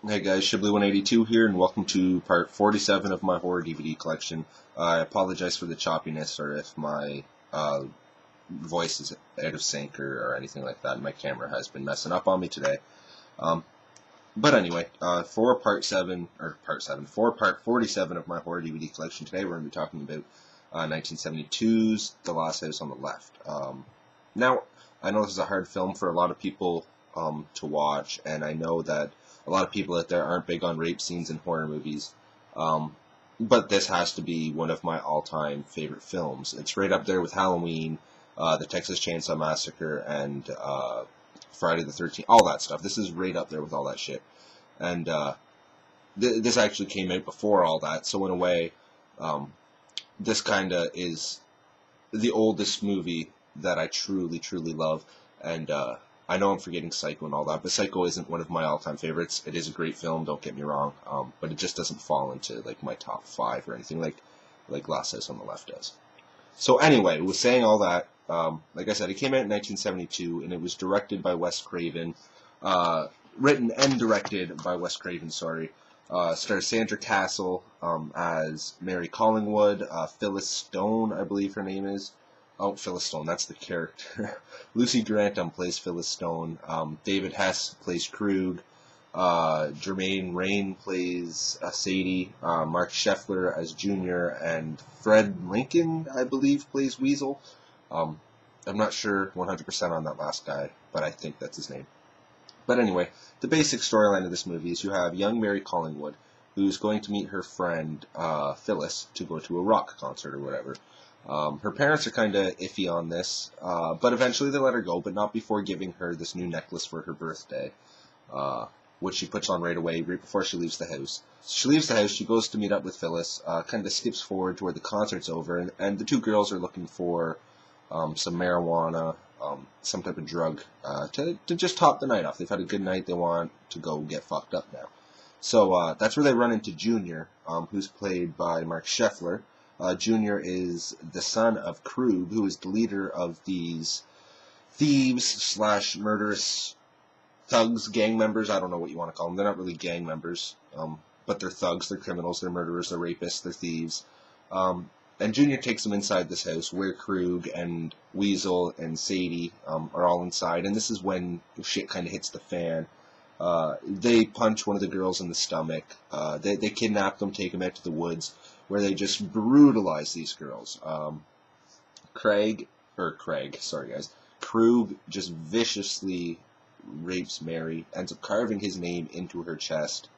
Hey guys, Shibley182 here, and welcome to part 47 of my horror DVD collection. I apologize for the choppiness or if my voice is out of sync or anything like that. My camera has been messing up on me today. Um, but anyway, for part 47 of my horror DVD collection today, we're going to be talking about 1972's The Last House on the Left. Now, I know this is a hard film for a lot of people to watch, and I know that a lot of people out there aren't big on rape scenes in horror movies, but this has to be one of my all-time favorite films. It's right up there with Halloween, the Texas Chainsaw Massacre, and Friday the 13th, all that stuff. This is right up there with all that shit. And this actually came out before all that, so in a way, this kind of is the oldest movie that I truly, truly love. And I know I'm forgetting Psycho and all that, but Psycho isn't one of my all-time favorites. It is a great film, don't get me wrong, but it just doesn't fall into like my top five or anything like Last House on the Left does. So anyway, with saying all that, like I said, it came out in 1972, and it was directed by Wes Craven, written and directed by Wes Craven, sorry. Stars Sandra Cassell as Mary Collingwood, Phyllis Stone, I believe her name is. Oh, Phyllis Stone, that's the character. Lucy Grantham plays Phyllis Stone. David Hess plays Krug. Jermaine Rain plays Sadie. Marc Sheffler as Junior. And Fred Lincoln, I believe, plays Weasel. I'm not sure 100% on that last guy, but I think that's his name. But anyway, the basic storyline of this movie is you have young Mary Collingwood, who's going to meet her friend Phyllis to go to a rock concert or whatever. Her parents are kind of iffy on this, but eventually they let her go, but not before giving her this new necklace for her birthday, which she puts on right away, right before she leaves the house. So she leaves the house, she goes to meet up with Phyllis, kind of skips forward to where the concert's over, and the two girls are looking for some marijuana, some type of drug, to just top the night off. They've had a good night, they want to go get fucked up now. So that's where they run into Junior, who's played by Marc Sheffler. Junior is the son of Krug, who is the leader of these thieves slash murderous thugs, gang members. I don't know what you want to call them. They're not really gang members, but they're thugs, they're criminals, they're murderers, they're rapists, they're thieves. And Junior takes them inside this house where Krug and Weasel and Sadie are all inside. And this is when shit kind of hits the fan. They punch one of the girls in the stomach. They kidnap them, take them out to the woods, where they just brutalize these girls. Sorry guys. Krug just viciously rapes Mary, ends up carving his name into her chest.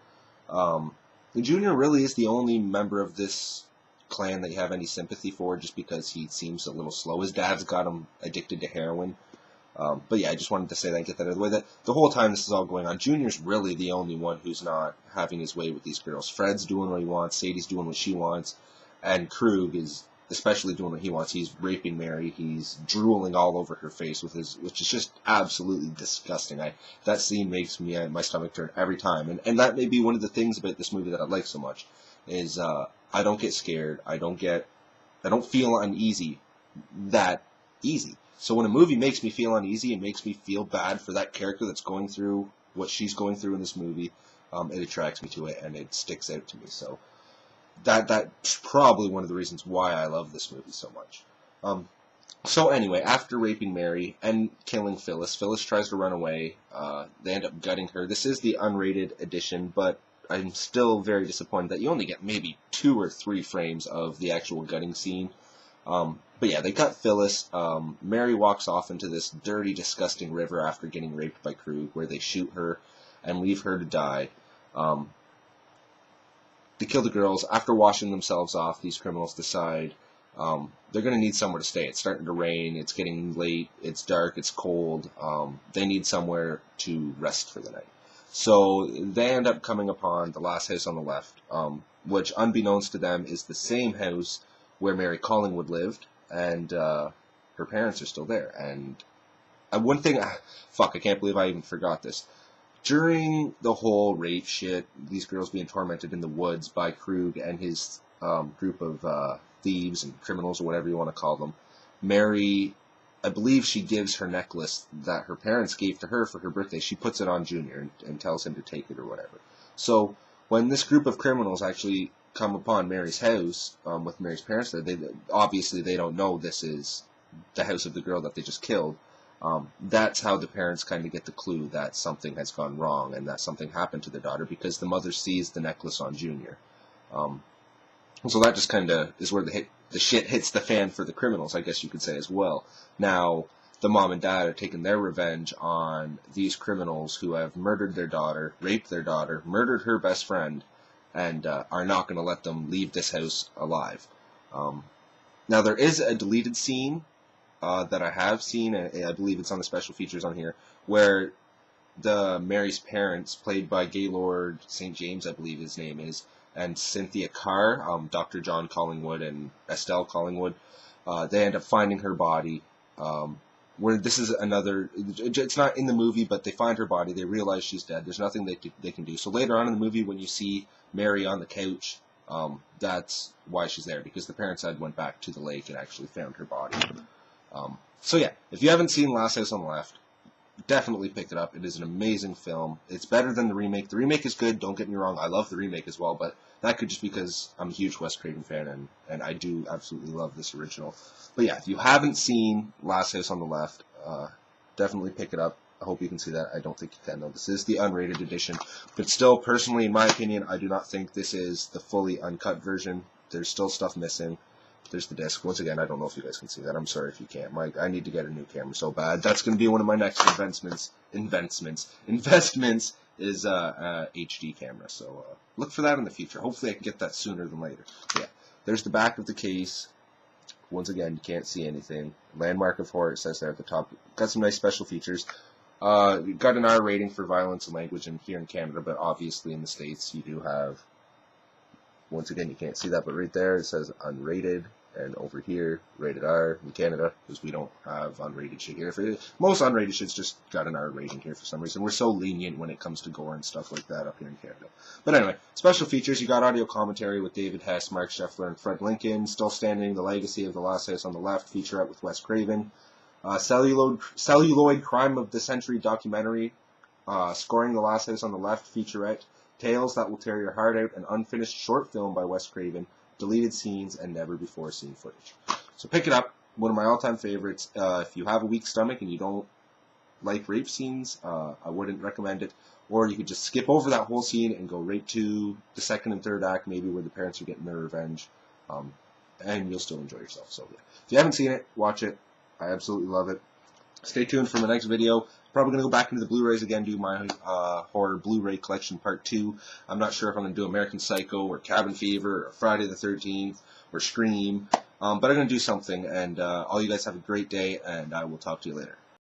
Junior really is the only member of this clan that you have any sympathy for, just because he seems a little slow. His dad's got him addicted to heroin. But yeah, I just wanted to say that and get that out of the way. That the whole time this is all going on, Junior's really the only one who's not having his way with these girls. Fred's doing what he wants, Sadie's doing what she wants, and Krug is especially doing what he wants. He's raping Mary, he's drooling all over her face with which is just absolutely disgusting. That scene makes me my stomach turn every time, and that may be one of the things about this movie that I like so much, is I don't get scared, I don't feel uneasy that easy. So when a movie makes me feel uneasy and makes me feel bad for that character that's going through what she's going through in this movie, it attracts me to it and it sticks out to me. So that's probably one of the reasons why I love this movie so much. So anyway, after raping Mary and killing Phyllis, Phyllis tries to run away. They end up gutting her. This is the unrated edition, but I'm still very disappointed that you only get maybe 2 or 3 frames of the actual gutting scene. But yeah, they cut Phyllis. Mary walks off into this dirty, disgusting river after getting raped by Krug, where they shoot her and leave her to die. They kill the girls. After washing themselves off, these criminals decide they're going to need somewhere to stay. It's starting to rain. It's getting late. It's dark. It's cold. They need somewhere to rest for the night. So they end up coming upon the last house on the left, which, unbeknownst to them, is the same house where Mary Collingwood lived, and her parents are still there. And one thing, I can't believe I even forgot this. During the whole rape shit, these girls being tormented in the woods by Krug and his group of thieves and criminals, or whatever you want to call them, Mary I believe she gives her necklace that her parents gave to her for her birthday. She puts it on Junior and tells him to take it or whatever. So when this group of criminals actually come upon Mary's house with Mary's parents there, obviously they don't know this is the house of the girl that they just killed. That's how the parents kind of get the clue that something has gone wrong and that something happened to their daughter, because the mother sees the necklace on Junior. So that just kind of is where the shit hits the fan for the criminals, I guess you could say, as well. Now, the mom and dad are taking their revenge on these criminals who have murdered their daughter, raped their daughter, murdered her best friend, and are not going to let them leave this house alive. Now, there is a deleted scene that I have seen, and I believe it's on the special features on here, where Mary's parents, played by Gaylord St. James, I believe his name is, and Cynthia Carr, Dr. John Collingwood and Estelle Collingwood, they end up finding her body. Where this is another, it's not in the movie, but they find her body. They realize she's dead. There's nothing they can do. So later on in the movie, when you see Mary on the couch, that's why she's there, because the parents had went back to the lake and actually found her body. So yeah, if you haven't seen Last House on the Left, definitely pick it up. It is an amazing film. It's better than the remake. The remake is good, don't get me wrong. I love the remake as well, but that could just be because I'm a huge Wes Craven fan, and I do absolutely love this original. But yeah, if you haven't seen Last House on the Left, definitely pick it up. I hope you can see that. I don't think you can, though. This is the unrated edition. But still, personally, in my opinion, I do not think this is the fully uncut version. There's still stuff missing. There's the disc. Once again, I don't know if you guys can see that. I'm sorry if you can't. I need to get a new camera so bad. That's going to be one of my next investments is HD camera. So look for that in the future. Hopefully I can get that sooner than later. Yeah. There's the back of the case. Once again, you can't see anything. Landmark of Horror, it says there at the top. Got some nice special features. Got an R rating for violence and language here in Canada, but obviously in the States you do have, once again, you can't see that, but right there it says unrated. And over here, rated R in Canada, because we don't have unrated shit here. Most unrated shit's just got an R rating here for some reason. We're so lenient when it comes to gore and stuff like that up here in Canada. But anyway, special features, you got audio commentary with David Hess, Marc Sheffler, and Fred Lincoln. Still Standing, The Legacy of the Last House on the Left, featurette with Wes Craven. Celluloid Crime of the Century documentary, Scoring the Last House on the Left, featurette. Tales That Will Tear Your Heart Out, an unfinished short film by Wes Craven. Deleted scenes and never before seen footage. So pick it up. One of my all-time favorites. If you have a weak stomach and you don't like rape scenes, I wouldn't recommend it. Or you could just skip over that whole scene and go right to the second and third act, maybe where the parents are getting their revenge, and you'll still enjoy yourself. So yeah. If you haven't seen it, watch it. I absolutely love it. Stay tuned for my next video. Probably going to go back into the Blu-rays again, do my horror Blu-ray collection part 2. I'm not sure if I'm going to do American Psycho or Cabin Fever or Friday the 13th or Scream. But I'm going to do something, and all you guys have a great day, and I will talk to you later.